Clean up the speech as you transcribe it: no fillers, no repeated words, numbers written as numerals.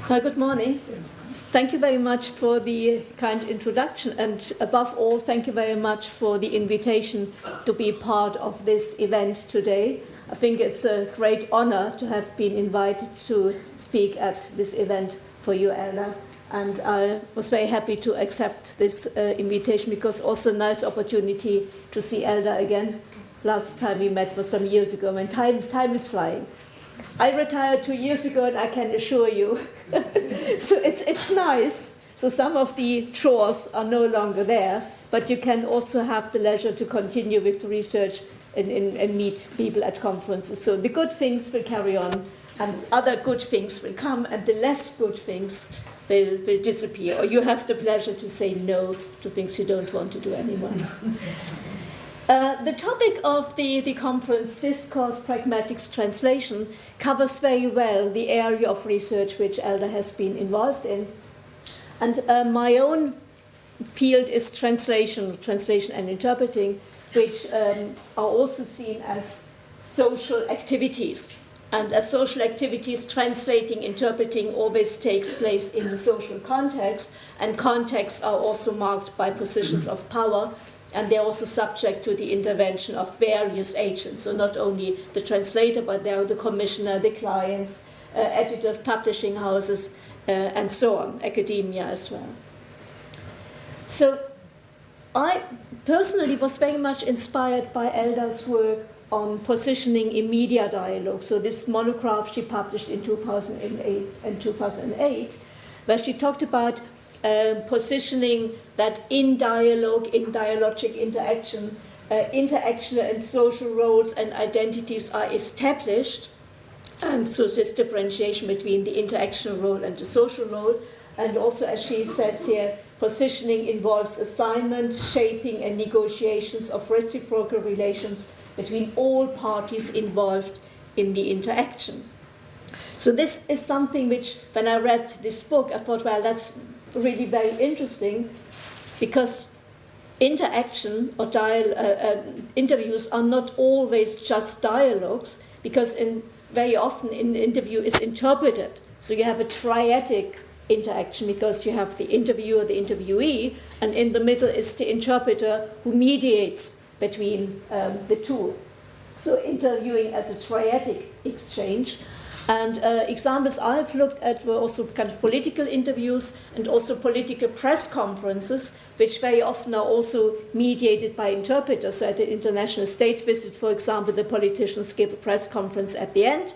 Well, good morning. Thank you very much for the kind introduction, and above all, thank you very much for the invitation to be part of this event today. I think it's a great honor to have been invited to speak at this event for you, Elder. And I was very happy to accept this invitation, because also a nice opportunity to see Elder again. Last time we met was some years ago, and time is flying. I retired 2 years ago, and I can assure you, so it's nice. So some of the chores are no longer there, but you can also have the leisure to continue with the research and meet people at conferences. So the good things will carry on, and other good things will come, and the less good things will disappear. Or you have the pleasure to say no to things you don't want to do anymore. The topic of the conference, Discourse, Pragmatics, Translation, covers very well the area of research which Elder has been involved in. And my own field is translation and interpreting, which are also seen as social activities. And as social activities, translating, interpreting always takes place in the social context, and contexts are also marked by positions of power. And they're also subject to the intervention of various agents. So not only the translator, but there are the commissioner, the clients, editors, publishing houses, and so on, academia as well. So I personally was very much inspired by Elder's work on positioning in media dialogue. So this monograph she published in 2008, where she talked about positioning that in dialogue, in dialogic interaction, interactional and social roles and identities are established. And so this differentiation between the interactional role and the social role. And also, as she says here, positioning involves assignment, shaping, and negotiations of reciprocal relations between all parties involved in the interaction. So this is something which, when I read this book, I thought, well, that's really very interesting, because interaction or interviews are not always just dialogues, because very often an interview is interpreted. So you have a triadic interaction, because you have the interviewer, the interviewee, and in the middle is the interpreter who mediates between the two. So interviewing as a triadic exchange. And examples I've looked at were also kind of political interviews and also political press conferences, which very often are also mediated by interpreters. So at the international state visit, for example, the politicians give a press conference at the end,